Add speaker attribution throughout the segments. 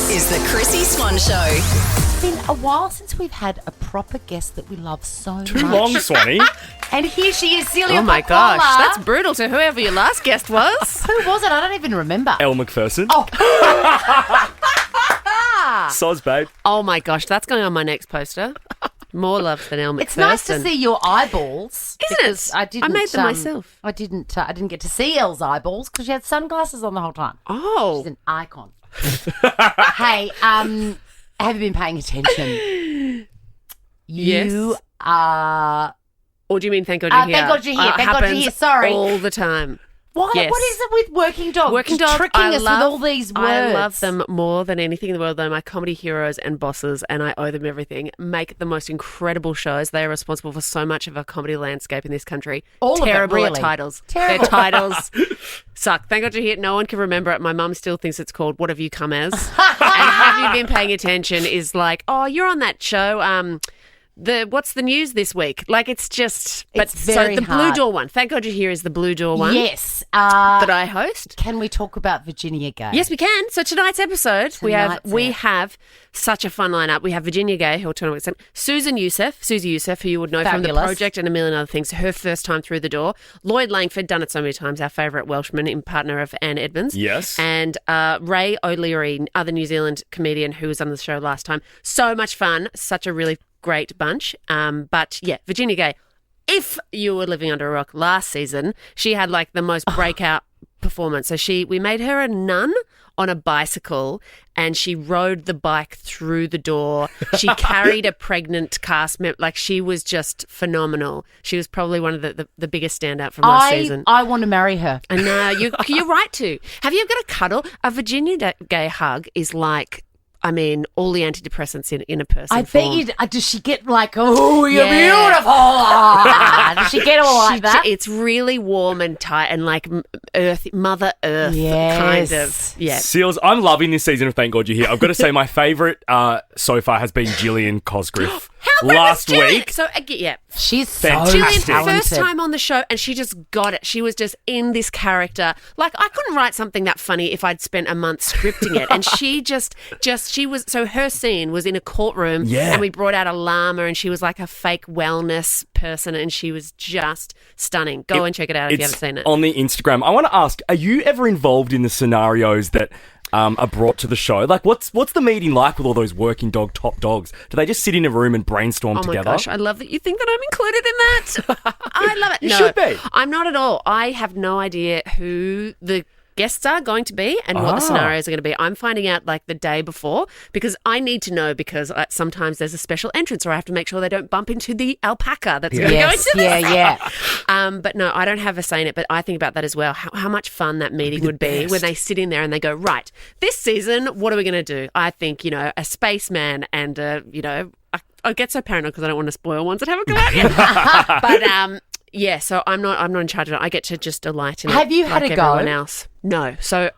Speaker 1: is the Chrissy Swan Show.
Speaker 2: It's been a while since we've had a proper guest that we love so much.
Speaker 3: Too long, Swanee.
Speaker 2: And here she is, Celia
Speaker 4: Oh my
Speaker 2: Popala.
Speaker 4: gosh, that's brutal to whoever your last guest was.
Speaker 2: Who was it? I don't even remember.
Speaker 3: Elle McPherson.
Speaker 2: Oh.
Speaker 3: Soz, babe.
Speaker 4: Oh my gosh, that's going on my next poster. More love than Elle McPherson.
Speaker 2: It's nice to see your eyeballs.
Speaker 4: Isn't it?
Speaker 2: I
Speaker 4: made them myself.
Speaker 2: I didn't get to see Elle's eyeballs because she had sunglasses on the whole time.
Speaker 4: Oh.
Speaker 2: She's an icon. Hey, have you been paying attention? You
Speaker 4: Yes.
Speaker 2: are...
Speaker 4: Or do you mean thank God you're here?
Speaker 2: Thank God you're here.
Speaker 4: It
Speaker 2: Thank God you're
Speaker 4: happens
Speaker 2: here. Sorry.
Speaker 4: all the time.
Speaker 2: What?
Speaker 4: Yes.
Speaker 2: What is it with Working Dog?
Speaker 4: Working
Speaker 2: Just
Speaker 4: Dog,
Speaker 2: tricking
Speaker 4: I
Speaker 2: us
Speaker 4: love,
Speaker 2: with all these words.
Speaker 4: I love them more than anything in the world. They're my comedy heroes and bosses, and I owe them everything. Make the most incredible shows. They are responsible for so much of our comedy landscape in this country.
Speaker 2: All of it,
Speaker 4: Terrible
Speaker 2: really.
Speaker 4: at titles.
Speaker 2: Terrible.
Speaker 4: Their titles suck. Thank God you're here. No one can remember it. My mum still thinks it's called What Have You Come As? And Have You Been Paying Attention is like, oh, you're on that show. What's the news this week? Like, it's just...
Speaker 2: It's very
Speaker 4: so the Blue
Speaker 2: hard.
Speaker 4: Door one. Thank God you're here is the Blue Door one.
Speaker 2: Yes.
Speaker 4: That I host.
Speaker 2: Can we talk about Virginia Gay?
Speaker 4: Yes, we can. So tonight's episode, we
Speaker 2: Tonight's
Speaker 4: have such a fun lineup. We have Virginia Gay, who will turn on Susie Youssef, who you would know from The
Speaker 2: Fabulous.
Speaker 4: Project and a million other things. Her first time through the door. Lloyd Langford, done it so many times, our favourite Welshman in partner of Anne Edmonds.
Speaker 3: Yes.
Speaker 4: And Ray O'Leary, other New Zealand comedian who was on the show last time. So much fun. Such a really great bunch. But yeah, Virginia Gay. If you were living under a rock last season, she had like the most breakout performance. So we made her a nun on a bicycle and she rode the bike through the door. She carried a pregnant cast member. Like, she was just phenomenal. She was probably one of the biggest standout from last season.
Speaker 2: I want to marry her.
Speaker 4: And you're right to. Have you ever got a cuddle? A Virginia Gay hug is like, I mean, all the antidepressants in a person.
Speaker 2: I
Speaker 4: form.
Speaker 2: bet you. Does she get like, oh, you're
Speaker 4: Yeah.
Speaker 2: beautiful? Does she get all like that?
Speaker 4: It's really warm and tight and like Mother Earth kind of. Yeah.
Speaker 3: Seals, I'm loving this season of Thank God You're Here. I've got to say my favourite so far has been Gillian Cosgriff.
Speaker 4: How good
Speaker 3: last
Speaker 4: was Gillian?
Speaker 3: week.
Speaker 4: So yeah,
Speaker 2: She's so
Speaker 3: Fantastic.
Speaker 4: Gillian,
Speaker 2: talented.
Speaker 4: first time on the show, and she just got it. She was just in this character. Like, I couldn't write something that funny if I'd spent a month scripting it. And she she was, so her scene was in a courtroom,
Speaker 3: Yeah.
Speaker 4: and we brought out a llama, and she was like a fake wellness person, and she was just stunning. Go and check it out if you
Speaker 3: It's
Speaker 4: haven't seen it.
Speaker 3: on the Instagram. I want to ask, are you ever involved in the scenarios that are brought to the show? Like, what's the meeting like with all those working dog top dogs? Do they just sit in a room and brainstorm
Speaker 4: Oh
Speaker 3: together?
Speaker 4: my gosh, I love that you think that I'm included in that. I love it.
Speaker 3: You
Speaker 4: No,
Speaker 3: should be.
Speaker 4: I'm not at all. I have no idea who the guests are going to be and what the scenarios are going to be. I'm finding out like the day before because I need to know because sometimes there's a special entrance or I have to make sure they don't bump into the alpaca that's going to go
Speaker 2: Yes,
Speaker 4: into this.
Speaker 2: yeah.
Speaker 4: But no, I don't have a say in it, but I think about that as well. How much fun that meeting would be when they sit in there and they go, right, this season, what are we going to do? I think, a spaceman and, I get so paranoid because I don't want to spoil ones that haven't come out yet. But, yeah, so I'm not in charge of it. I get to just delight in it.
Speaker 2: Have you had
Speaker 4: like
Speaker 2: a go?
Speaker 4: everyone else. No. So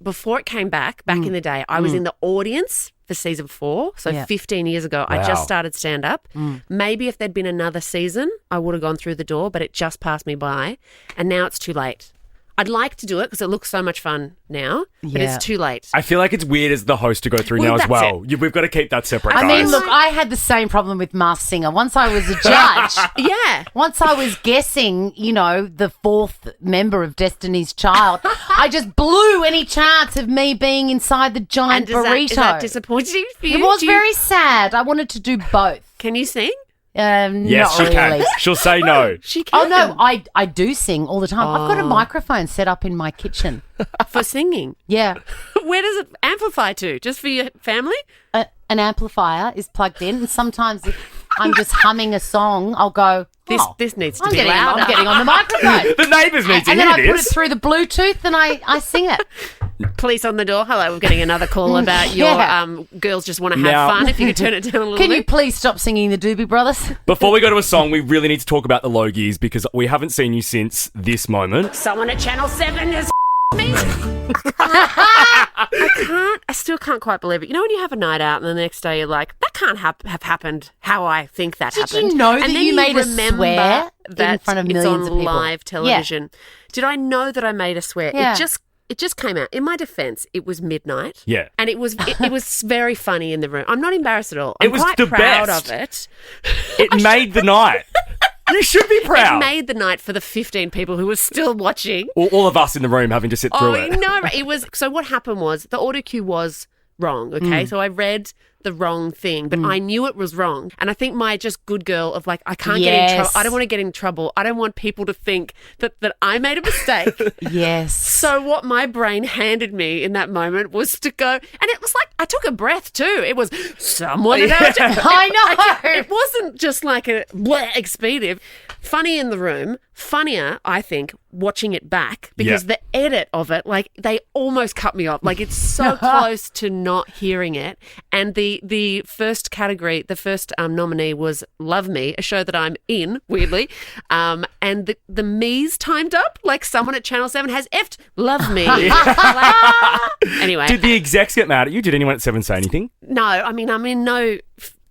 Speaker 4: before it came back in the day, I was in the audience for season 4. So
Speaker 2: Yeah.
Speaker 4: 15 years ago, I just started stand up. Maybe if there'd been another season, I would have gone through the door, but it just passed me by. And now it's too late. I'd like to do it because it looks so much fun now, but
Speaker 2: Yeah.
Speaker 4: it's too late.
Speaker 3: I feel like it's weird as the host to go through
Speaker 4: Well,
Speaker 3: now as
Speaker 4: that's
Speaker 3: well. We've got to keep that separate,
Speaker 2: I
Speaker 3: guys.
Speaker 2: mean, look, I had the same problem with Masked Singer. Once I was a judge,
Speaker 4: Yeah.
Speaker 2: once I was guessing, the 4th member of Destiny's Child, I just blew any chance of me being inside the giant
Speaker 4: And
Speaker 2: burrito.
Speaker 4: is that disappointing for you?
Speaker 2: It was
Speaker 4: Do you-
Speaker 2: very sad. I wanted to do both.
Speaker 4: Can you sing?
Speaker 3: yes,
Speaker 2: not
Speaker 3: she
Speaker 2: really.
Speaker 3: can. She'll say no.
Speaker 4: She can.
Speaker 2: Oh no, I do sing all the time. I've got a microphone set up in my kitchen.
Speaker 4: For singing.
Speaker 2: Yeah.
Speaker 4: Where does it amplify to? Just for your family?
Speaker 2: An amplifier is plugged in, and sometimes if I'm just humming a song, I'll go,
Speaker 4: This needs to
Speaker 2: I'm
Speaker 4: be
Speaker 2: getting,
Speaker 4: louder.
Speaker 2: I'm getting on the microphone.
Speaker 3: The neighbours need to
Speaker 2: And
Speaker 3: hear
Speaker 2: then I put it
Speaker 3: this.
Speaker 2: through the Bluetooth and I sing it.
Speaker 4: Police on the door. Hello, we're getting another call about your
Speaker 2: Yeah.
Speaker 4: girls just want to have
Speaker 3: Now-
Speaker 4: fun. If you could turn it down a little
Speaker 2: Can you
Speaker 4: bit.
Speaker 2: please stop singing the Doobie Brothers?
Speaker 3: Before we go to a song, we really need to talk about the Logies because we haven't seen you since this moment.
Speaker 4: Someone at Channel 7 has me. I still can't quite believe it. You know when you have a night out and the next day you're like, that can't have happened how I think that
Speaker 2: Did
Speaker 4: happened.
Speaker 2: you know
Speaker 4: and
Speaker 2: that
Speaker 4: then
Speaker 2: you made a
Speaker 4: remember
Speaker 2: swear in
Speaker 4: that
Speaker 2: front of
Speaker 4: it's
Speaker 2: millions
Speaker 4: on
Speaker 2: of people?
Speaker 4: live television. Did I know that I made a swear?
Speaker 2: Yeah.
Speaker 4: It just it just came out. In my defense, it was midnight.
Speaker 3: Yeah.
Speaker 4: And it was very funny in the room. I'm not embarrassed at all. I'm
Speaker 3: It was
Speaker 4: quite
Speaker 3: the
Speaker 4: proud
Speaker 3: best.
Speaker 4: of it.
Speaker 3: It made the night. You should be proud.
Speaker 4: It made the night for the 15 people who were still watching.
Speaker 3: All of us in the room having to sit through it.
Speaker 4: No, it was. So what happened was the auto cue was wrong. Okay, so I read the wrong thing, but I knew it was wrong. And I think my just good girl of like, I can't get in trouble. I don't want to get in trouble. I don't want people to think that I made a mistake.
Speaker 2: Yes.
Speaker 4: So what my brain handed me in that moment was to go, and it was like I took a breath too. It was someone.
Speaker 2: I know.
Speaker 4: It wasn't just like a bleh expletive. Funny in the room, funnier, I think, watching it back because the edit of it, like they almost cut me off. Like it's so close to not hearing it. And the first category, the first nominee was Love Me, a show that I'm in, weirdly. And the me's timed up, like someone at Channel 7 has effed Love Me. Anyway.
Speaker 3: Did the execs get mad at you? Did anyone at 7 say anything?
Speaker 4: No, I mean, I'm in no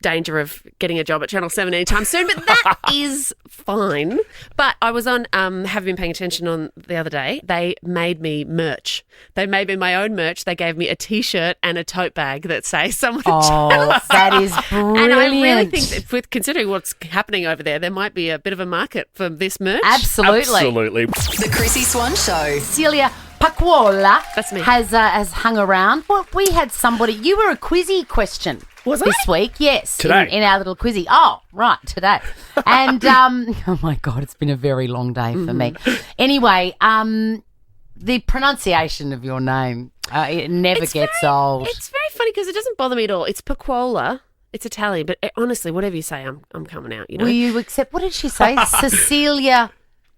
Speaker 4: danger of getting a job at Channel 7 anytime soon, but that is fine. But I was on, have been paying attention on the other day. They made me merch. They made me my own merch. They gave me a T-shirt and a tote bag that say someone at Channel 7.
Speaker 2: That is brilliant.
Speaker 4: And I really think that with considering what's happening over there might be a bit of a market for this merch.
Speaker 2: Absolutely.
Speaker 3: Absolutely.
Speaker 1: The Chrissy Swan Show.
Speaker 2: Celia Pacuola
Speaker 4: That's me.
Speaker 2: has hung around. Well, we had somebody. You were a quizzy question.
Speaker 4: Was I?
Speaker 2: This week, yes.
Speaker 3: Today.
Speaker 2: In our little quizzy. Oh, right, today. And, oh my God, it's been a very long day for me. Anyway, the pronunciation of your name, it never gets old.
Speaker 4: It's very funny because it doesn't bother me at all. It's Pacuola. It's Italian, but honestly, whatever you say, I'm coming out, you know.
Speaker 2: Will you accept, what did she say? Cecilia.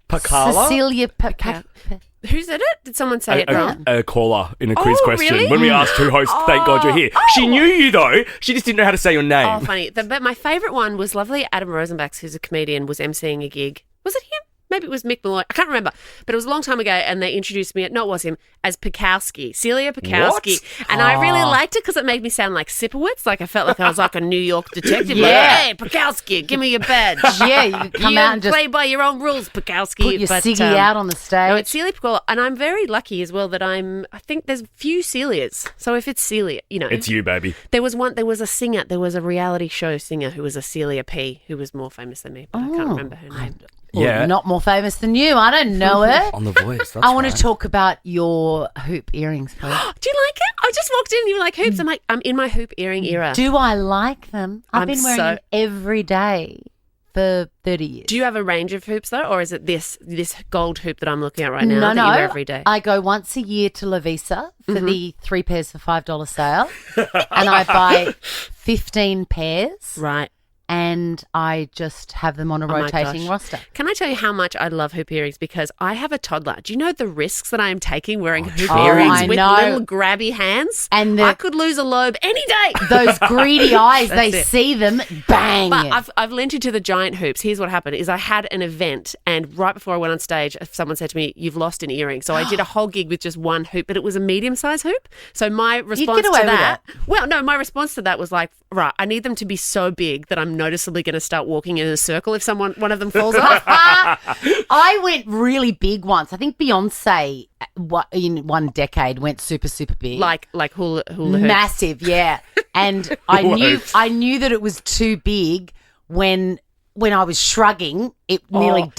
Speaker 3: Pacala?
Speaker 2: Cecilia.
Speaker 4: Who said it? Did someone say it wrong?
Speaker 3: A caller in a quiz question.
Speaker 4: really?
Speaker 3: When we asked who hosts, thank God you're here. She knew you though. She just didn't know how to say your name.
Speaker 4: Oh, funny. But my favourite one was lovely Adam Rosenbach, who's a comedian, was emceeing a gig. Was it him? Maybe it was Mick Malloy. I can't remember. But it was a long time ago, and they introduced me, no, it was him, as Pekowski, Celia Pekowski.
Speaker 3: What?
Speaker 4: And I really liked it because it made me sound like Sipowicz. Like I felt like I was like a New York detective.
Speaker 2: Yeah.
Speaker 4: Like, hey, Pekowski, give me your badge.
Speaker 2: Yeah, you come
Speaker 4: you
Speaker 2: out and just
Speaker 4: play by your own rules, Pekowski.
Speaker 2: put your ciggy out on the stage.
Speaker 4: No, it's Celia Pekowski. And I'm very lucky as well that I think there's few Celias. So if it's Celia, you know.
Speaker 3: It's you, baby.
Speaker 4: There was a singer, there was a reality show singer who was a Celia P, who was more famous than me, but I can't remember her name.
Speaker 2: Well,
Speaker 3: Yeah.
Speaker 2: not more famous than you. I don't know her.
Speaker 3: On The Voice. That's
Speaker 2: I want
Speaker 3: right.
Speaker 2: to talk about your hoop earrings, please.
Speaker 4: Do you like it? I just walked in and you were like hoops. I'm like, I'm in my hoop earring era.
Speaker 2: Do I like them? I've
Speaker 4: I'm
Speaker 2: been wearing
Speaker 4: so-
Speaker 2: them every day for 30 years.
Speaker 4: Do you have a range of hoops though, or is it this gold hoop that I'm looking at right now that you wear every day?
Speaker 2: I go once a year to Lovisa for the 3 pairs for $5 sale, and I buy 15 pairs,
Speaker 4: Right.
Speaker 2: and I just have them on a
Speaker 4: my
Speaker 2: rotating
Speaker 4: gosh.
Speaker 2: roster.
Speaker 4: Can I tell you how much I love hoop earrings? Because I have a toddler. Do you know the risks that I am taking wearing hoop
Speaker 2: Oh,
Speaker 4: earrings
Speaker 2: I
Speaker 4: with
Speaker 2: know.
Speaker 4: little grabby hands?
Speaker 2: And
Speaker 4: I could lose a lobe any day.
Speaker 2: Those greedy eyes, they
Speaker 4: That's it.
Speaker 2: see them, bang.
Speaker 4: But I've lent into the giant hoops. Here's what happened: is I had an event, and right before I went on stage, someone said to me, "You've lost an earring." So I did a whole gig with just one hoop, but it was a medium-sized hoop. So my response
Speaker 2: get away
Speaker 4: to
Speaker 2: with
Speaker 4: that, well, no, my response to that was like, right, I need them to be so big that I'm noticeably going to start walking in a circle if one of them falls off.
Speaker 2: I went really big once. I think Beyonce in one decade went super, super big.
Speaker 4: like hula hoops.
Speaker 2: Massive, yeah. And I knew that it was too big when I was shrugging. It nearly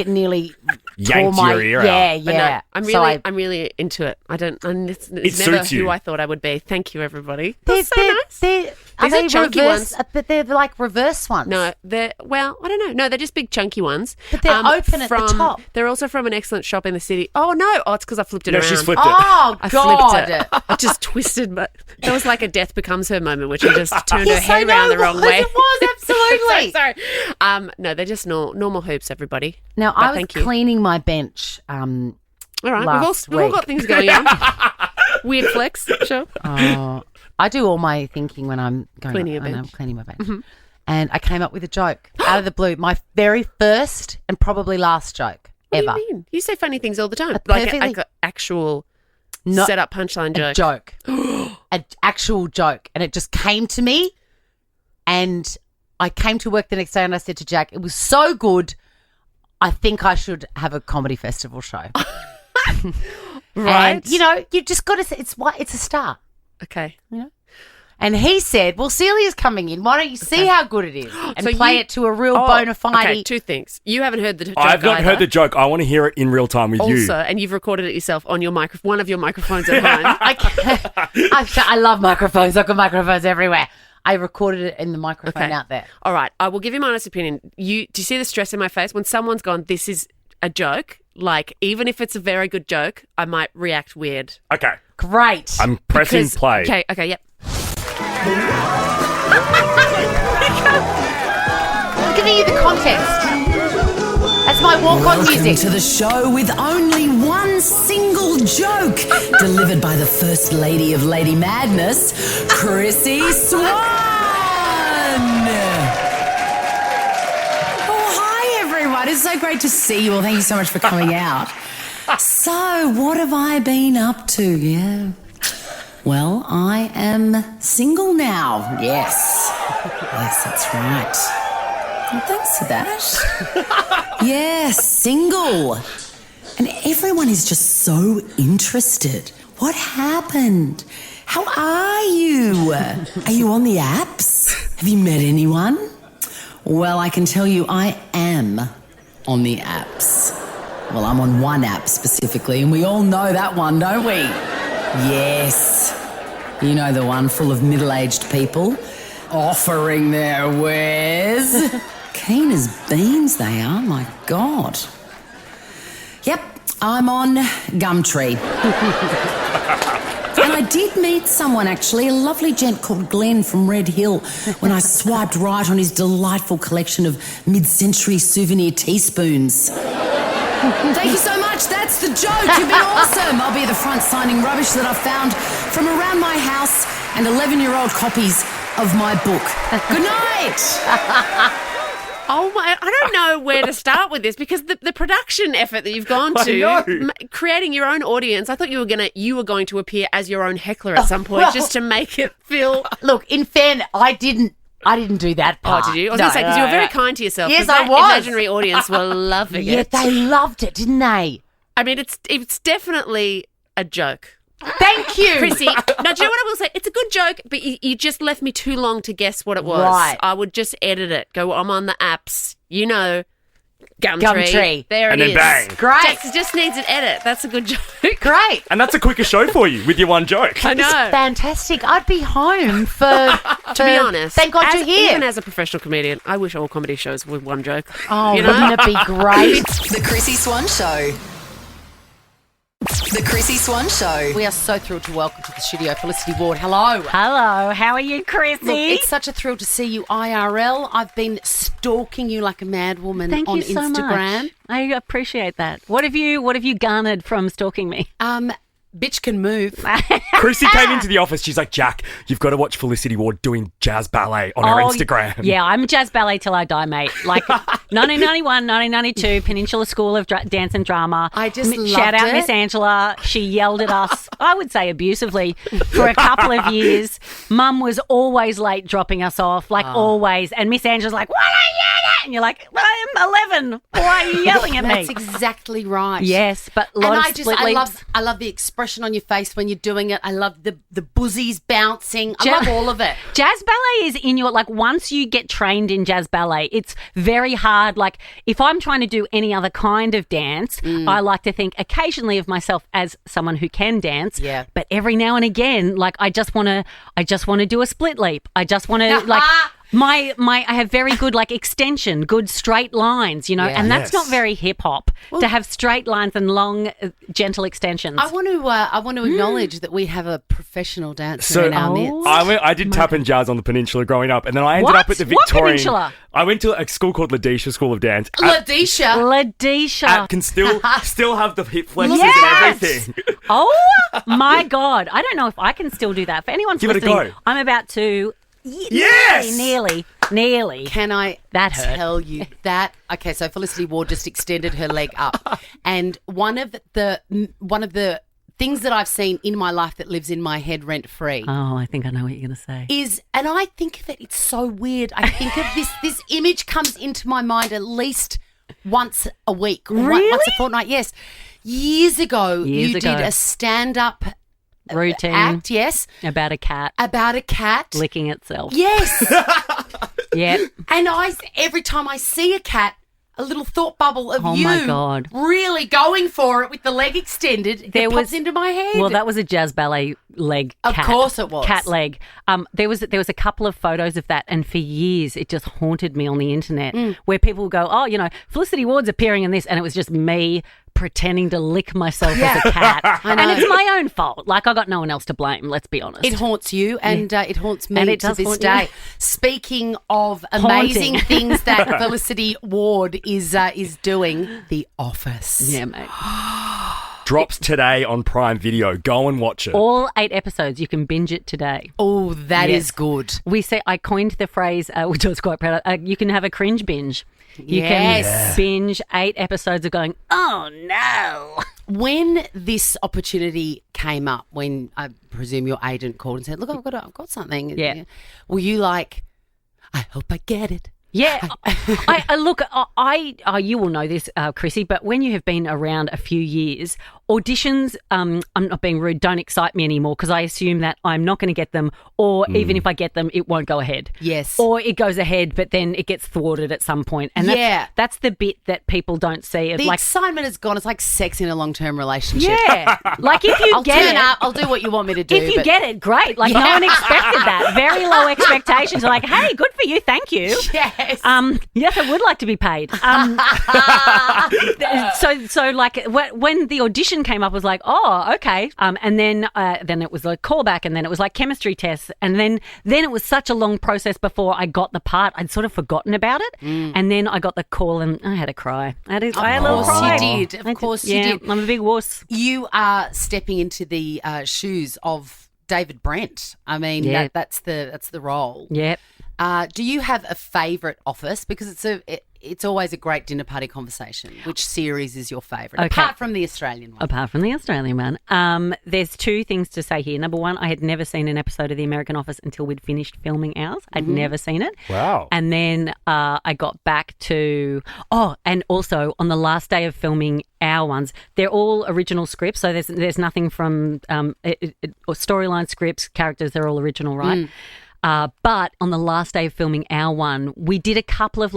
Speaker 2: nearly tore
Speaker 3: Yanked
Speaker 2: my
Speaker 3: your ear out.
Speaker 2: yeah,
Speaker 4: But no,
Speaker 2: yeah.
Speaker 4: I'm really into it. It's
Speaker 3: It
Speaker 4: never
Speaker 3: suits you.
Speaker 4: who I thought I would be. Thank you, everybody.
Speaker 2: They're,
Speaker 4: That's so nice.
Speaker 2: are
Speaker 4: These are
Speaker 2: they
Speaker 4: chunky
Speaker 2: reverse?
Speaker 4: ones.
Speaker 2: But they're like reverse ones.
Speaker 4: No, I don't know. No, they're just big chunky ones.
Speaker 2: But they're open at the
Speaker 4: from-
Speaker 2: top.
Speaker 4: They're also from an excellent shop in the city. Oh, no. Oh, it's because I flipped it
Speaker 3: No,
Speaker 4: around.
Speaker 3: she's flipped it.
Speaker 2: Oh
Speaker 4: I
Speaker 2: God!
Speaker 4: flipped it. I just twisted, but that was like a death becomes her moment where she just turned
Speaker 2: Yes,
Speaker 4: her
Speaker 2: I
Speaker 4: head
Speaker 2: know,
Speaker 4: around the
Speaker 2: it
Speaker 4: wrong
Speaker 2: was,
Speaker 4: way.
Speaker 2: It was absolutely.
Speaker 4: So sorry. No, they're just normal hoops, everybody.
Speaker 2: Now
Speaker 4: But
Speaker 2: I was
Speaker 4: thank you.
Speaker 2: cleaning my bench.
Speaker 4: All right,
Speaker 2: last
Speaker 4: we've all
Speaker 2: week.
Speaker 4: got things going on. Weird flex, sure.
Speaker 2: I do all my thinking when I'm
Speaker 4: Cleaning a
Speaker 2: when I'm
Speaker 4: bench.
Speaker 2: cleaning my bench. And I came up with a joke out of the blue. My very first and probably last joke
Speaker 4: What
Speaker 2: ever.
Speaker 4: do you mean? You say funny things all the time. Like
Speaker 2: perfectly-
Speaker 4: an actual
Speaker 2: Not
Speaker 4: set up punchline
Speaker 2: a
Speaker 4: joke.
Speaker 2: joke. An actual joke. And it just came to me. And I came to work the next day and I said to Jack, it was so good, I think I should have a comedy festival show.
Speaker 4: Right.
Speaker 2: And, you just got to say, it's a star.
Speaker 4: Okay.
Speaker 2: And he said, well, Celia's coming in. Why don't you see how good it is and
Speaker 4: So
Speaker 2: play
Speaker 4: you-
Speaker 2: it to a real bona fide.
Speaker 4: Okay, two things. You haven't heard the joke
Speaker 3: I've not
Speaker 4: either.
Speaker 3: heard the joke. I want to hear it in real time with you.
Speaker 4: Also, and you've recorded it yourself on your one of your microphones at home.
Speaker 2: I love microphones. I've got microphones everywhere. I recorded it in the microphone out there.
Speaker 4: All right. I will give you my honest opinion. Do you see the stress in my face? When someone's gone, this is a joke, like, even if it's a very good joke, I might react weird.
Speaker 3: Okay.
Speaker 2: Great.
Speaker 3: I'm pressing
Speaker 4: Because-
Speaker 3: play.
Speaker 4: Okay, yep.
Speaker 2: I'm giving you the context. That's my walk-on
Speaker 1: Welcome
Speaker 2: music.
Speaker 1: to the show with only one single joke, delivered by the First Lady of Lady Madness, Chrissy Swan. Oh, hi everyone. It's so great to see you all. Thank you so much for coming out. So, what have I been up to? Yeah. Well, I am single now. Yes. Yes, that's right. Well, thanks for that. Yes, single. And everyone is just so interested. What happened? How are you? Are you on the apps? Have you met anyone? Well, I can tell you I am on the apps. Well, I'm on one app specifically, and we all know that one, don't we? Yes. You know the one full of middle-aged people offering their wares. Keen as beans they are, my God. Yep, I'm on Gumtree. And I did meet someone, actually, a lovely gent called Glenn from Red Hill, when I swiped right on his delightful collection of mid-century souvenir teaspoons. Thank you so much. That's the joke. You've been awesome. I'll be at the front signing rubbish that I've found from around my house and 11-year-old copies of my book. Good night.
Speaker 4: Oh my! I don't know where to start with this because the production effort that you've gone
Speaker 3: I
Speaker 4: to,
Speaker 3: know.
Speaker 4: creating your own audience. I thought you were going to appear as your own heckler at some point,
Speaker 2: well-
Speaker 4: just to make it feel.
Speaker 2: Look, in fairness, I didn't do that
Speaker 4: Oh,
Speaker 2: part.
Speaker 4: did you? I was going to say because you were very kind to yourself.
Speaker 2: Yes,
Speaker 4: 'cause
Speaker 2: I
Speaker 4: that
Speaker 2: was.
Speaker 4: Imaginary audience were loving
Speaker 2: Yeah,
Speaker 4: it.
Speaker 2: they loved it, didn't they?
Speaker 4: I mean, it's definitely a joke.
Speaker 2: Thank you.
Speaker 4: Chrissy, now, do you know what I will say? It's a good joke, but you just left me too long to guess what it was.
Speaker 2: Right.
Speaker 4: I would just edit it. Go, I'm on the apps. You know, Gumtree.
Speaker 2: Gumtree.
Speaker 4: There
Speaker 3: And
Speaker 4: it
Speaker 3: then
Speaker 4: is.
Speaker 3: bang.
Speaker 2: Great.
Speaker 4: Just needs an edit. That's a good joke.
Speaker 2: Great.
Speaker 3: And that's a quicker show for you with your one joke.
Speaker 4: I know.
Speaker 2: Fantastic. I'd be home for...
Speaker 4: To be honest,
Speaker 2: Thank God you're here.
Speaker 4: Even as a professional comedian, I wish all comedy shows were one joke.
Speaker 2: Oh,
Speaker 4: you know?
Speaker 2: wouldn't it be great?
Speaker 1: The Chrissy Swan Show. The Chrissy Swan Show.
Speaker 2: We are so thrilled to welcome to the studio Felicity Ward. Hello.
Speaker 5: Hello, how are you, Chrissy?
Speaker 2: Look, it's such a thrill to see you IRL. I've been stalking you like a mad woman
Speaker 5: Thank
Speaker 2: on
Speaker 5: you so
Speaker 2: Instagram.
Speaker 5: much. I appreciate that. What have you garnered from stalking me?
Speaker 2: Bitch can move.
Speaker 3: Chrissy came into the office. She's like, Jack, you've got to watch Felicity Ward doing jazz ballet on her Instagram.
Speaker 5: Yeah, I'm jazz ballet till I die, mate. Like 1991, 1992, Peninsula School of Dance and Drama.
Speaker 2: I just
Speaker 5: shout
Speaker 2: loved
Speaker 5: out
Speaker 2: it.
Speaker 5: Miss Angela. She yelled at us, I would say abusively, for a couple of years. Mum was always late dropping us off, like always. And Miss Angela's like, "What are you at?" And you're like, "I'm 11. Why are you yelling at me?"
Speaker 2: That's exactly right.
Speaker 5: Yes, but a lot of split leaps.
Speaker 2: I love the expression on your face when you're doing it. I love the buzzies bouncing. I love all of it.
Speaker 5: Jazz ballet is in your, like, once you get trained in jazz ballet, it's very hard. Like, if I'm trying to do any other kind of dance, I like to think occasionally of myself as someone who can dance.
Speaker 2: Yeah.
Speaker 5: But every now and again, like, I just want to do a split leap. I just want to, like, I have very good, like, extension, good straight lines, you know,
Speaker 2: Yeah.
Speaker 5: and that's
Speaker 3: Yes.
Speaker 5: not very hip hop to have straight lines and long, gentle extensions.
Speaker 2: I want to acknowledge that we have a professional dancer
Speaker 3: So
Speaker 2: in our midst.
Speaker 3: I did tap and jazz on the Peninsula growing up, and then I ended
Speaker 5: What?
Speaker 3: up at the
Speaker 5: What
Speaker 3: Victorian.
Speaker 5: Peninsula?
Speaker 3: I went to a school called Ladisha School of Dance.
Speaker 2: Ladisha.
Speaker 5: Ladisha.
Speaker 3: Can still have the hip flexes
Speaker 5: Yes!
Speaker 3: and everything.
Speaker 5: Oh my God. I don't know if I can still do that. For anyone
Speaker 3: Give it a
Speaker 5: listening,
Speaker 3: go.
Speaker 5: I'm about to
Speaker 3: Yes!
Speaker 5: nearly.
Speaker 2: Can I
Speaker 5: That hurt.
Speaker 2: tell you that? Okay, so Felicity Ward just extended her leg up, and one of the things that I've seen in my life that lives in my head rent free
Speaker 5: Oh, I think I know what you're going to say.
Speaker 2: is, and I think of it. It's so weird. I think of this. This image comes into my mind at least once a week, or once a fortnight. Yes. Years ago,
Speaker 5: Years
Speaker 2: you
Speaker 5: ago.
Speaker 2: did a stand-up
Speaker 5: Routine
Speaker 2: act, yes,
Speaker 5: about a cat
Speaker 2: about a cat.
Speaker 5: licking itself.
Speaker 2: Yes.
Speaker 5: Yep.
Speaker 2: And every time I see a cat, a little thought bubble of
Speaker 5: Oh,
Speaker 2: you
Speaker 5: my God.
Speaker 2: really going for it with the leg extended,
Speaker 5: There
Speaker 2: it
Speaker 5: was-
Speaker 2: pops into my head.
Speaker 5: Well, that was a jazz ballet leg.
Speaker 2: Of
Speaker 5: cat,
Speaker 2: course it was.
Speaker 5: cat leg. There was a couple of photos of that, and for years it just haunted me on the internet, where people would go, "Oh, Felicity Ward's appearing in this," and it was just me pretending to lick myself as a cat,
Speaker 2: I know.
Speaker 5: and it's my own fault. Like, I got no one else to blame. Let's be honest.
Speaker 2: It haunts you, and it haunts me
Speaker 5: And it
Speaker 2: to
Speaker 5: does
Speaker 2: this
Speaker 5: haunt you.
Speaker 2: day. Speaking of amazing things that Felicity Ward is doing, The Office.
Speaker 5: Yeah, mate.
Speaker 3: Drops today on Prime Video. Go and watch it.
Speaker 5: All 8 episodes. You can binge it today.
Speaker 2: Oh, that is
Speaker 5: Yes.
Speaker 2: good.
Speaker 5: I coined the phrase, which I was quite proud of. You can have a cringe binge. You
Speaker 2: Yes.
Speaker 5: can binge 8 episodes of going, oh no.
Speaker 2: When this opportunity came up, when I presume your agent called and said, "Look, I've got something,"
Speaker 5: Yeah.
Speaker 2: were you like, "I hope I get it"?
Speaker 5: Yeah, you will know this, Chrissy, but when you have been around a few years, auditions, I'm not being rude, don't excite me anymore because I assume that I'm not going to get them, or even if I get them, it won't go ahead.
Speaker 2: Yes.
Speaker 5: Or it goes ahead, but then it gets thwarted at some point. And that's the bit that people don't see. It's
Speaker 2: The
Speaker 5: like,
Speaker 2: excitement is gone. It's like sex in a long-term relationship.
Speaker 5: yeah, like if you
Speaker 2: I'll
Speaker 5: get
Speaker 2: turn
Speaker 5: it,
Speaker 2: up. I'll do what you want me to do.
Speaker 5: if you
Speaker 2: but-
Speaker 5: get it, great. Like no one expected that. Very low expectations. Like, hey, good for you, thank you.
Speaker 2: Yes.
Speaker 5: Yes, I would like to be paid. So like when the audition came up, I was like, oh, okay. And then it was a callback, and then it was like chemistry tests, and then it was such a long process before I got the part. I'd sort of forgotten about it, and then I got the call, and I had a cry. I had a little
Speaker 2: Of course
Speaker 5: cry.
Speaker 2: you did. Of course you
Speaker 5: Yeah,
Speaker 2: did.
Speaker 5: I'm a big wuss.
Speaker 2: You are stepping into the shoes of David Brent. I mean,
Speaker 5: Yeah.
Speaker 2: that's the role.
Speaker 5: Yep.
Speaker 2: Do you have a favourite office? Because it's always a great dinner party conversation. Which series is your favourite,
Speaker 5: Okay.
Speaker 2: apart from the Australian one?
Speaker 5: Apart from the Australian one, there's 2 things to say here. Number one, I had never seen an episode of The American Office until we'd finished filming ours. I'd never seen it.
Speaker 3: Wow.
Speaker 5: And then I got back to, and also on the last day of filming our ones, they're all original scripts. So there's nothing from or storyline scripts, characters, they're all original, right? But on the last day of filming our one, we did a couple of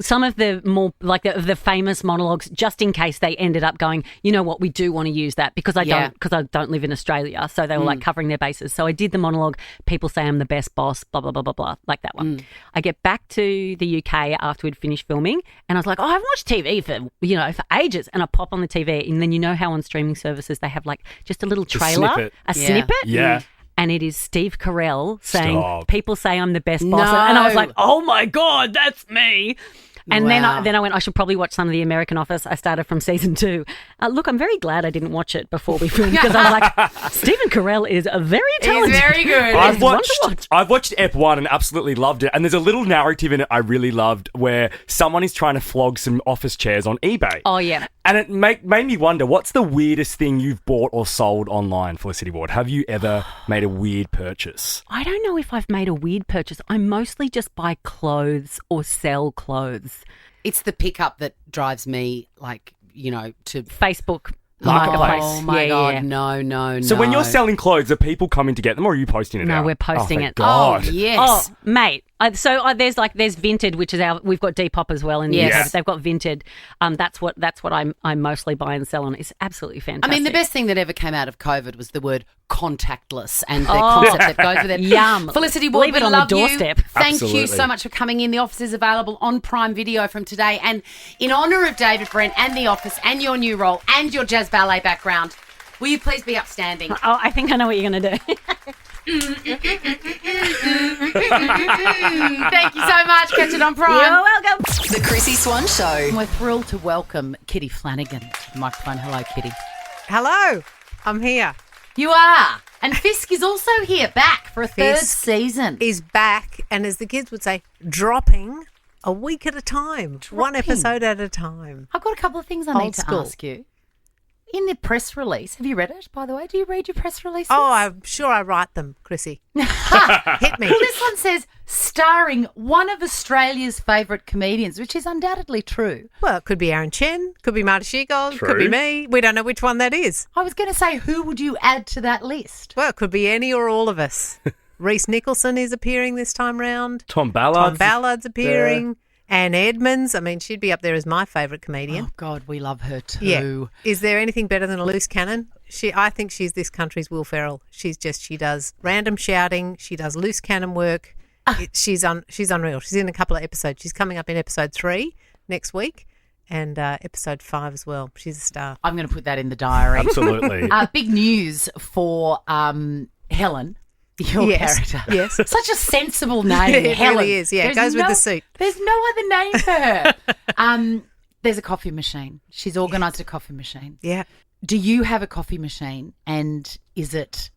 Speaker 5: some of the more like the famous monologues, just in case they ended up going, you know what, we do want to use that because I don't live in Australia. So they were like covering their bases. So I did the monologue, people say I'm the best boss, blah, blah, blah, blah, blah, like that one. I get back to the UK after we'd finished filming, and I was like, I haven't watched TV for ages. And I pop on the TV, and then you know how on streaming services they have like just a little trailer,
Speaker 3: snippet.
Speaker 5: a snippet.
Speaker 3: Yeah.
Speaker 5: And it is Steve Carell saying,
Speaker 3: Stop.
Speaker 5: people say I'm the best boss.
Speaker 2: No.
Speaker 5: And I was like, oh my God, that's me. And
Speaker 2: Wow.
Speaker 5: then I went, I should probably watch some of The American Office. I started from season 2. Look, I'm very glad I didn't watch it before we filmed because I was like, Stephen Carell is very talented.
Speaker 2: very good.
Speaker 3: I've
Speaker 5: He's one
Speaker 3: watched
Speaker 5: to watch.
Speaker 3: I've watched Ep 1 and absolutely loved it. And there's a little narrative in it I really loved where someone is trying to flog some office chairs on eBay.
Speaker 5: Oh, yeah.
Speaker 3: And it made me wonder, what's the weirdest thing you've bought or sold online, Felicity Ward? Have you ever made a weird purchase?
Speaker 5: I don't know if I've made a weird purchase. I mostly just buy clothes or sell clothes.
Speaker 2: It's the pickup that drives me, to
Speaker 5: Facebook
Speaker 3: Marketplace.
Speaker 2: Oh my
Speaker 5: Yeah,
Speaker 2: God,
Speaker 5: yeah.
Speaker 2: no.
Speaker 3: So when you're selling clothes, are people coming to get them or are you posting it
Speaker 5: No,
Speaker 3: out?
Speaker 5: we're posting
Speaker 3: thank
Speaker 5: it.
Speaker 3: God.
Speaker 2: Oh, yes.
Speaker 5: Oh, mate. There's Vinted, which is we've got Depop as well, and
Speaker 2: Yes.
Speaker 5: they've got Vinted. That's what I mostly buy and sell on. It's absolutely
Speaker 2: I
Speaker 5: fantastic.
Speaker 2: mean, the best thing that ever came out of COVID was the word contactless and the concept that goes with it.
Speaker 5: Yum.
Speaker 2: Felicity Ward,
Speaker 5: Leave it
Speaker 2: we
Speaker 5: on the
Speaker 2: love you.
Speaker 5: doorstep.
Speaker 2: Thank
Speaker 3: Absolutely.
Speaker 2: you so much for coming in. The Office is available on Prime Video from today. And in honour of David Brent and The Office and your new role and your jazz ballet background, will you please be upstanding?
Speaker 5: Oh, I think I know what you're going to do.
Speaker 2: Thank you so much. Catch it on Prime.
Speaker 5: You're welcome.
Speaker 1: The Chrissy Swan Show.
Speaker 2: We're thrilled to welcome Kitty Flanagan to the microphone. Hello, Kitty.
Speaker 6: Hello, I'm here.
Speaker 2: You are. And Fisk is also here, back for a third
Speaker 6: Fisk
Speaker 2: season.
Speaker 6: Is back, and as the kids would say, dropping a week at a time, one episode at a time.
Speaker 2: I've got a couple of things I
Speaker 6: Old
Speaker 2: need to
Speaker 6: school.
Speaker 2: ask you. in the press release, have you read it, by the way? Do you read your press releases?
Speaker 6: Oh, I'm sure I write them, Chrissy. Hit me.
Speaker 2: Well, this one says, starring one of Australia's favourite comedians, which is undoubtedly true.
Speaker 6: Well, it could be Aaron Chen, could be Marty Sheargold,
Speaker 3: True.
Speaker 6: could be me. We don't know which one that is.
Speaker 2: I was going to say, who would you add to that list?
Speaker 6: Well, it could be any or all of us. Reece Nicholson is appearing this time round.
Speaker 3: Tom Ballard.
Speaker 6: Tom Ballard's appearing. Anne Edmonds. I mean, she'd be up there as my favourite comedian.
Speaker 2: Oh, God, we love her too.
Speaker 6: Yeah. Is there anything better than a loose cannon? I think she's this country's Will Ferrell. She does random shouting. She does loose cannon work. She's unreal. She's in a couple of episodes. She's coming up in episode 3 next week and episode 5 as well. She's a star.
Speaker 2: I'm going to put that in the diary.
Speaker 3: Absolutely.
Speaker 2: Big news for Helen, your character.
Speaker 6: Yes.
Speaker 2: Such a sensible name,
Speaker 6: It
Speaker 2: Helen.
Speaker 6: really is. Yeah, it goes with the suit.
Speaker 2: There's no other name for her. There's a coffee machine. She's organised a coffee machine.
Speaker 6: Yeah.
Speaker 2: Do you have a coffee machine, and is it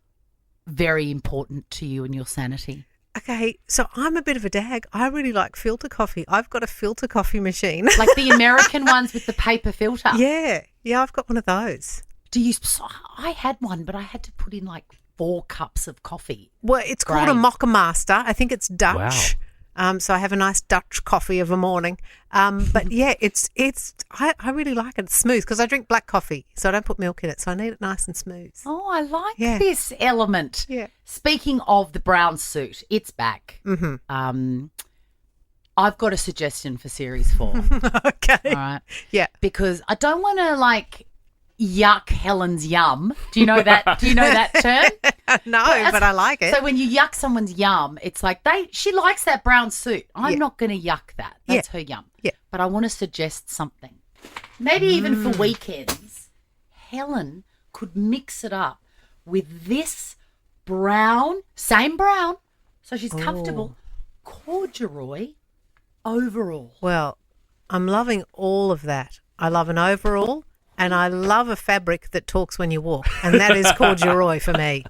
Speaker 2: very important to you and your sanity?
Speaker 6: Okay, so I'm a bit of a dag. I really like filter coffee. I've got a filter coffee machine.
Speaker 2: Like the American ones with the paper filter?
Speaker 6: Yeah, I've got one of those.
Speaker 2: Do you? I had one, but I had to put in like 4 cups of coffee.
Speaker 6: Well, it's called a
Speaker 2: Great.
Speaker 6: Mocha Master. I think it's Dutch. So I have a nice Dutch coffee of a morning. But yeah, I really like it. It's smooth because I drink black coffee, so I don't put milk in it. So I need it nice and smooth.
Speaker 2: Oh, I like
Speaker 6: Yeah.
Speaker 2: this element.
Speaker 6: Yeah.
Speaker 2: Speaking of the brown suit, it's back. Mm-hmm. I've got a suggestion for series 4.
Speaker 6: Okay.
Speaker 2: All right.
Speaker 6: Yeah.
Speaker 2: Because I don't want to like yuck Helen's yum. Do you know that? Do you know that term?
Speaker 6: No, but I like it.
Speaker 2: So when you yuck someone's yum, it's like she likes that brown suit. I'm not going to yuck that. That's her yum.
Speaker 6: Yeah.
Speaker 2: But I want to suggest something. Maybe even for weekends, Helen could mix it up with this brown, same brown, so she's comfortable, corduroy overall.
Speaker 6: Well, I'm loving all of that. I love an overall. And I love a fabric that talks when you walk, and that is corduroy for me.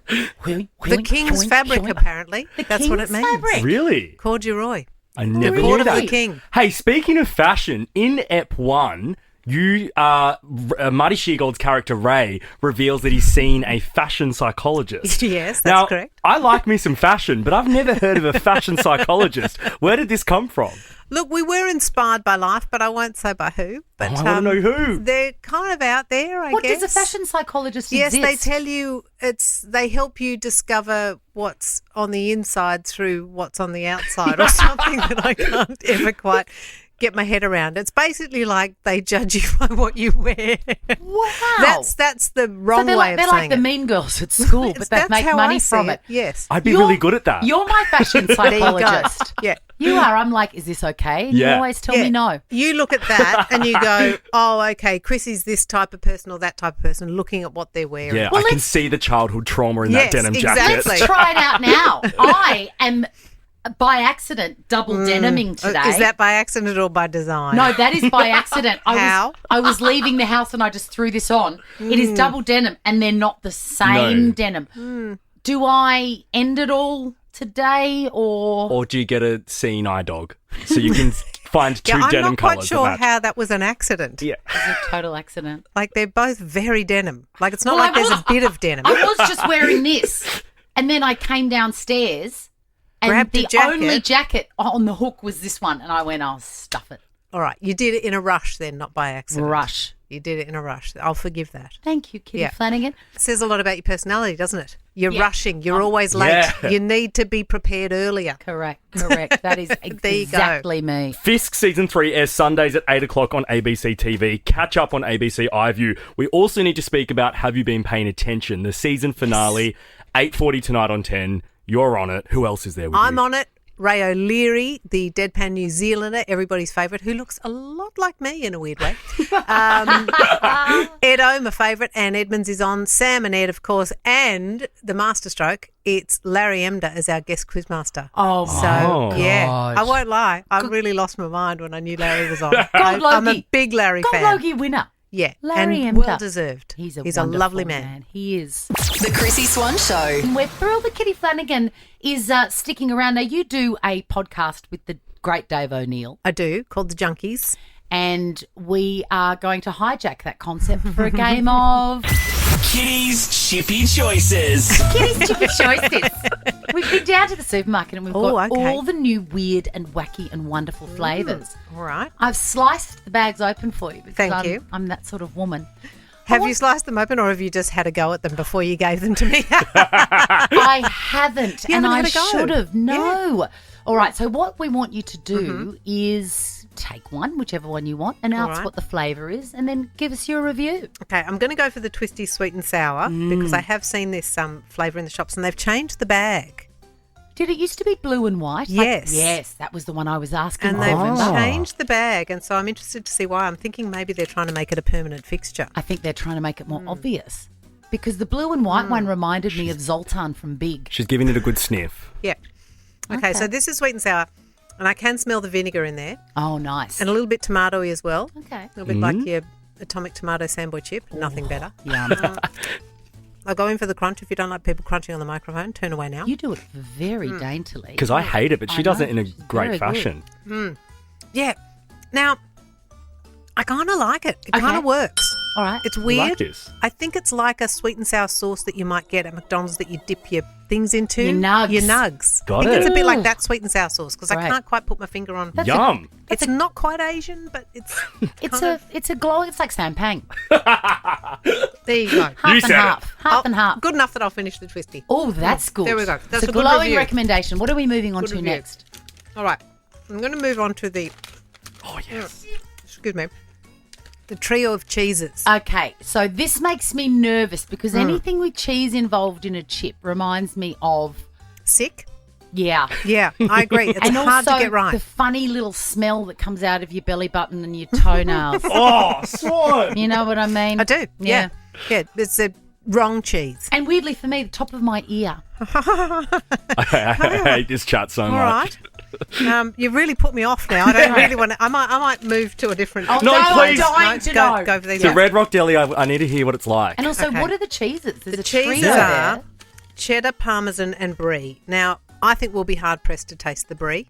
Speaker 6: The king's fabric, apparently. That's what it
Speaker 2: king's
Speaker 6: means.
Speaker 2: fabric.
Speaker 3: Really?
Speaker 6: Corduroy.
Speaker 3: I never
Speaker 6: Court
Speaker 3: knew
Speaker 6: of
Speaker 3: that.
Speaker 6: the king.
Speaker 3: Hey, speaking of fashion, in Ep 1, you, Marty Sheargold's character Ray reveals that he's seen a fashion psychologist.
Speaker 6: Yes, that's
Speaker 3: now,
Speaker 6: correct.
Speaker 3: I like me some fashion, but I've never heard of a fashion psychologist. Where did this come from?
Speaker 6: Look, we were inspired by life, but I won't say by who. But
Speaker 3: I want to know who.
Speaker 6: They're kind of out there, I
Speaker 2: What
Speaker 6: guess.
Speaker 2: does a fashion psychologist
Speaker 6: Yes,
Speaker 2: exist?
Speaker 6: they tell you they help you discover what's on the inside through what's on the outside, or something that I can't ever quite get my head around. It's basically like they judge you by what you wear.
Speaker 2: Wow.
Speaker 6: That's the wrong
Speaker 2: so they're
Speaker 6: way
Speaker 2: like,
Speaker 6: of
Speaker 2: they're
Speaker 6: saying
Speaker 2: like the
Speaker 6: it.
Speaker 2: mean girls at school, but they
Speaker 6: That's
Speaker 2: make
Speaker 6: how
Speaker 2: money
Speaker 6: I see
Speaker 2: from it.
Speaker 6: Yes.
Speaker 3: I'd be
Speaker 2: You're-
Speaker 3: really good at that.
Speaker 2: You're my fashion
Speaker 6: There you go.
Speaker 2: psychologist.
Speaker 6: Yeah.
Speaker 2: You are. I'm like, is this okay? And you
Speaker 3: Yeah.
Speaker 2: always tell me no.
Speaker 6: You look at that and you go, oh, okay, Chrissy's this type of person or that type of person, looking at what they're wearing.
Speaker 3: Yeah,
Speaker 2: Well,
Speaker 3: I can
Speaker 2: let's-
Speaker 3: see the childhood trauma in
Speaker 6: Yes,
Speaker 3: that denim
Speaker 6: exactly.
Speaker 3: jacket.
Speaker 2: Let's try it out now. I am, by accident, double deniming today.
Speaker 6: Is that by accident or by design?
Speaker 2: No, that is by accident.
Speaker 6: How?
Speaker 2: I was leaving the house and I just threw this on. It is double denim and they're not the same
Speaker 3: No.
Speaker 2: denim. Do I end it all today or...
Speaker 3: Or do you get a seeing eye dog so you can find two
Speaker 6: Yeah, I'm
Speaker 3: denim
Speaker 6: not quite
Speaker 3: colours
Speaker 6: sure
Speaker 3: that match?
Speaker 6: how that was an accident.
Speaker 3: Yeah.
Speaker 2: Is it a total accident?
Speaker 6: Like they're both very denim. Like it's not
Speaker 2: Well,
Speaker 6: like
Speaker 2: I
Speaker 6: there's
Speaker 2: was-
Speaker 6: a bit of denim.
Speaker 2: I was just wearing this and then I came downstairs and
Speaker 6: Grabbed
Speaker 2: the
Speaker 6: a jacket.
Speaker 2: only jacket on the hook was this one and I went, oh, stuff it.
Speaker 6: All right, you did it in a rush then, not by accident.
Speaker 2: Rush.
Speaker 6: You did it in a rush. I'll forgive that.
Speaker 2: Thank you, Kitty
Speaker 6: Yeah.
Speaker 2: Flanagan.
Speaker 6: It says a lot about your personality, doesn't it? You're
Speaker 2: Yeah.
Speaker 6: rushing. You're always late.
Speaker 3: Yeah.
Speaker 6: You need to be prepared earlier.
Speaker 2: Correct. That is
Speaker 6: There you go.
Speaker 2: exactly me.
Speaker 3: Fisk Season 3 airs Sundays at 8 o'clock on ABC TV. Catch up on ABC iView. We also need to speak about Have You Been Paying Attention? The season finale, 8:40 tonight on 10. You're on it. Who else is there with you?
Speaker 6: I'm on it. Ray O'Leary, the deadpan New Zealander, everybody's favourite, who looks a lot like me in a weird way. Ed O, my favourite, Anne Edmonds is on. Sam and Ed, of course, and the masterstroke, it's Larry Emder as our guest quizmaster.
Speaker 2: Oh,
Speaker 6: So,
Speaker 3: my
Speaker 6: yeah,
Speaker 2: God.
Speaker 6: I won't lie. I really lost my mind when I knew Larry was on.
Speaker 2: Gold
Speaker 6: I'm a
Speaker 2: Logie.
Speaker 6: big Larry
Speaker 2: Gold
Speaker 6: fan.
Speaker 2: Logie winner.
Speaker 6: Yeah,
Speaker 2: Larry
Speaker 6: and
Speaker 2: Emder.
Speaker 6: well deserved.
Speaker 2: He's a
Speaker 6: lovely
Speaker 2: wonderful
Speaker 6: man.
Speaker 2: He is.
Speaker 1: The Chrissy Swan Show.
Speaker 2: And we're thrilled that Kitty Flanagan is sticking around. Now, you do a podcast with the great Dave O'Neill,
Speaker 6: I do, called The Junkies.
Speaker 2: and we are going to hijack that concept for a game of
Speaker 7: Kitty's Chippy Choices.
Speaker 2: Kitty's Chippy Choices. We've been down to the supermarket and we've got
Speaker 6: okay.
Speaker 2: all the new weird and wacky and wonderful flavours.
Speaker 6: All right.
Speaker 2: I've sliced the bags open for you because
Speaker 6: Thank you.
Speaker 2: I'm that sort of woman.
Speaker 6: Have you sliced them open or have you just had a go at them before you gave them to me?
Speaker 2: I haven't,
Speaker 6: You
Speaker 2: and
Speaker 6: haven't
Speaker 2: I
Speaker 6: had a go?
Speaker 2: should have. No. All right, so what we want you to do is take one, whichever one you want, announce
Speaker 6: right.
Speaker 2: what the flavour is, and then give us your review.
Speaker 6: Okay, I'm going to go for the Twisty Sweet and Sour because I have seen this flavour in the shops and they've changed the bag.
Speaker 2: Did it used to be blue and white?
Speaker 6: Yes.
Speaker 2: Yes, that was the one I was asking.
Speaker 6: And they've
Speaker 2: for.
Speaker 6: changed the bag, and so I'm interested to see why. I'm thinking maybe they're trying to make it a permanent fixture.
Speaker 2: I think they're trying to make it more obvious. Because the blue and white one reminded me of Zoltan from Big.
Speaker 3: She's giving it a good sniff.
Speaker 6: Yeah. Okay, so this is sweet and sour, and I can smell the vinegar in there,
Speaker 2: Oh, nice.
Speaker 6: and a little bit tomatoey as well.
Speaker 2: Okay.
Speaker 6: A little bit like your atomic tomato samboy chip. Nothing better.
Speaker 2: Yum.
Speaker 6: I'll go in for the crunch. If you don't like people crunching on the microphone, turn away now.
Speaker 2: You do it very daintily.
Speaker 3: Because I hate it, but she
Speaker 2: I
Speaker 3: does
Speaker 2: know,
Speaker 3: it in a
Speaker 2: she's
Speaker 3: great
Speaker 2: very good.
Speaker 3: fashion.
Speaker 6: Yeah. Now, I kind of like it. It
Speaker 2: Okay.
Speaker 6: kind of works.
Speaker 2: All right.
Speaker 6: It's
Speaker 3: You
Speaker 6: weird.
Speaker 3: like this?
Speaker 6: I think it's like a sweet and sour sauce that you might get at McDonald's that you dip your things into.
Speaker 2: Your nugs.
Speaker 6: Your nugs.
Speaker 3: Got
Speaker 6: I think it's
Speaker 3: it.
Speaker 6: a bit like that sweet and sour sauce because I
Speaker 2: Great.
Speaker 6: can't quite put my finger on.
Speaker 3: Yum.
Speaker 6: It's not quite Asian, but it's
Speaker 2: It's a glow. It's like Sampang.
Speaker 6: there you go.
Speaker 2: Half
Speaker 3: You
Speaker 2: and
Speaker 3: said it.
Speaker 2: half. Half and half.
Speaker 6: Good enough that I'll finish the twisty.
Speaker 2: Oh, that's good.
Speaker 6: There we go. That's
Speaker 2: it's
Speaker 6: a good
Speaker 2: glowing
Speaker 6: review.
Speaker 2: recommendation. What are we moving on
Speaker 6: Good
Speaker 2: to
Speaker 6: review.
Speaker 2: next?
Speaker 6: All right. I'm going to move on to the,
Speaker 3: Oh, yes.
Speaker 6: excuse me, the trio of cheeses.
Speaker 2: Okay, so this makes me nervous because anything with cheese involved in a chip reminds me of,
Speaker 6: Sick?
Speaker 2: yeah.
Speaker 6: Yeah, I agree. It's
Speaker 2: And
Speaker 6: hard
Speaker 2: also
Speaker 6: to get right.
Speaker 2: the funny little smell that comes out of your belly button and your toenails.
Speaker 3: Oh, swan.
Speaker 2: You know what I mean?
Speaker 6: I do. Yeah. Yeah, it's the wrong cheese.
Speaker 2: And weirdly for me, the top of my ear.
Speaker 3: I hate this chat so
Speaker 6: All
Speaker 3: much.
Speaker 6: right. You've really put me off now. I don't really want to. I might move to a different.
Speaker 2: Oh,
Speaker 3: No,
Speaker 2: no,
Speaker 3: please.
Speaker 2: I'm dying to know.
Speaker 6: Go for these.
Speaker 3: So Red Rock Deli, I need to hear what it's like.
Speaker 2: And also,
Speaker 6: Okay.
Speaker 2: what are the cheeses? There's
Speaker 6: The
Speaker 2: a trio
Speaker 6: cheeses
Speaker 2: there.
Speaker 6: are cheddar, parmesan, and brie. Now, I think we'll be hard pressed to taste the brie.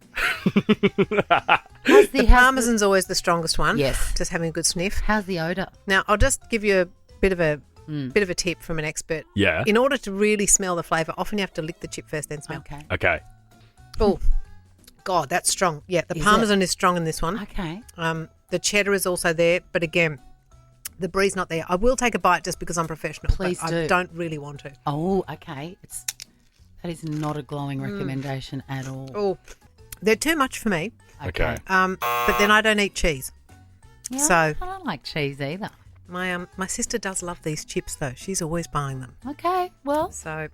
Speaker 2: How's
Speaker 6: The parmesan's always the strongest one.
Speaker 2: Yes.
Speaker 6: Just having a good sniff.
Speaker 2: How's the odour?
Speaker 6: Now, I'll just give you a bit of a tip from an expert.
Speaker 3: Yeah.
Speaker 6: In order to really smell the flavour, often you have to lick the chip first, then smell.
Speaker 2: Okay.
Speaker 3: Okay.
Speaker 6: Oh, God, that's strong. Yeah, the
Speaker 2: Is
Speaker 6: parmesan is strong in this one.
Speaker 2: Okay.
Speaker 6: The cheddar is also there, but again, the brie's not there. I will take a bite just because I'm professional.
Speaker 2: Please
Speaker 6: but
Speaker 2: do.
Speaker 6: I don't really want to.
Speaker 2: Oh, okay. That is not a glowing recommendation at all.
Speaker 6: Oh, they're too much for me.
Speaker 3: Okay.
Speaker 6: But then I don't eat cheese.
Speaker 2: Yeah,
Speaker 6: So-
Speaker 2: I don't like cheese either.
Speaker 6: My sister does love these chips though. She's always buying them.
Speaker 2: Okay, well,
Speaker 6: So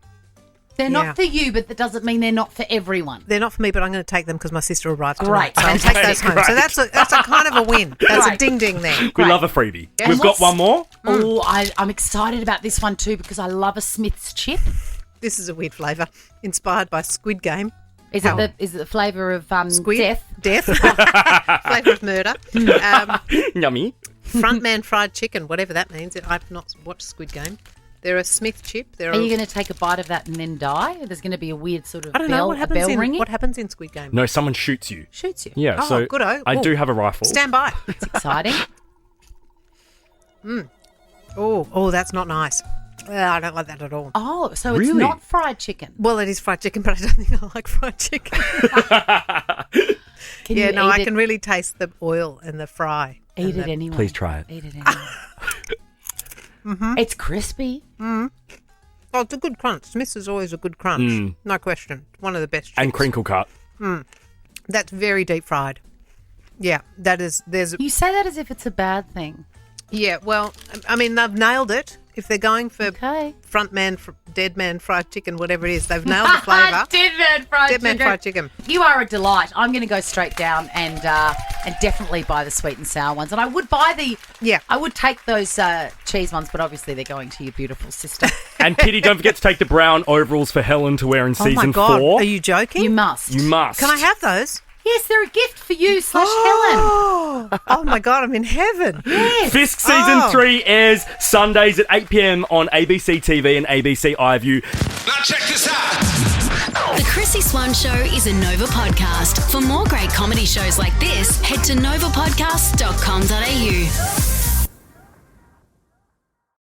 Speaker 2: they're
Speaker 6: Yeah.
Speaker 2: not for you, but that doesn't mean they're not for everyone.
Speaker 6: they're not for me, but I'm going to take them because my sister arrives
Speaker 2: Great.
Speaker 6: tonight. So I'll take
Speaker 3: Okay,
Speaker 6: those home.
Speaker 3: great.
Speaker 6: So that's a kind of a win. That's a
Speaker 2: Great.
Speaker 6: ding ding there.
Speaker 3: We love a freebie.
Speaker 2: And
Speaker 3: We've got
Speaker 2: what's-
Speaker 3: one more.
Speaker 2: Oh, I'm excited about this one too because I love a Smith's chip.
Speaker 6: This is a weird flavour, inspired by Squid Game.
Speaker 2: Is it the flavour of
Speaker 6: Squid
Speaker 2: death?
Speaker 6: flavour of murder.
Speaker 3: Yummy.
Speaker 6: Frontman fried chicken, whatever that means. I've not watched Squid Game. They're a Smith chip. They're
Speaker 2: Are you going to take a bite of that and then die? There's going to be a weird sort of
Speaker 6: I don't know what
Speaker 2: a bell
Speaker 6: happens
Speaker 2: ringing.
Speaker 6: what happens in Squid Game.
Speaker 3: No, someone shoots you.
Speaker 2: Shoots you.
Speaker 3: Yeah.
Speaker 6: Oh,
Speaker 3: so
Speaker 6: good-o.
Speaker 3: I
Speaker 6: Oh.
Speaker 3: do have a rifle.
Speaker 6: Stand by.
Speaker 2: It's exciting.
Speaker 6: Oh, that's not nice. I don't like that at all.
Speaker 2: Oh, so it's
Speaker 3: Really?
Speaker 2: not fried chicken.
Speaker 6: Well, it is fried chicken, but I don't think I like fried chicken.
Speaker 2: Can
Speaker 6: Yeah,
Speaker 2: you
Speaker 6: no,
Speaker 2: eat
Speaker 6: I
Speaker 2: it,
Speaker 6: can really taste the oil and the fry.
Speaker 2: eat
Speaker 6: and
Speaker 2: it
Speaker 6: the-
Speaker 2: anyway.
Speaker 3: Please try it.
Speaker 2: Eat it anyway. It's crispy.
Speaker 6: Oh, it's a good crunch. Smith's is always a good crunch. No question. One of the best chips.
Speaker 3: And crinkle cut.
Speaker 6: That's very deep fried. Yeah, that is. There's.
Speaker 2: You say that as if it's a bad thing.
Speaker 6: Yeah, well, I mean, they've nailed it. If they're going for
Speaker 2: Okay.
Speaker 6: front man, dead man fried chicken, whatever it is, they've nailed the flavour.
Speaker 2: Dead man fried
Speaker 6: Dead man
Speaker 2: chicken.
Speaker 6: fried chicken.
Speaker 2: You are a delight. I'm going to go straight down and definitely buy the sweet and sour ones. And I would buy I would take those cheese ones, but obviously they're going to your beautiful sister.
Speaker 3: And Kitty, don't forget to take the brown overalls for Helen to wear in
Speaker 6: Oh my
Speaker 3: season
Speaker 6: God,
Speaker 3: 4.
Speaker 6: are you joking?
Speaker 2: You must.
Speaker 3: You must.
Speaker 6: Can I have those?
Speaker 2: Yes, they're a gift for you / Helen.
Speaker 6: Oh my God, I'm in heaven.
Speaker 3: Fisk season 3 airs Sundays at 8 p.m. on ABC TV and ABC iView.
Speaker 7: Now check this out.
Speaker 8: The Chris Sassy Swan Show is a Nova podcast. For more great comedy shows like this, head to novapodcast.com.au.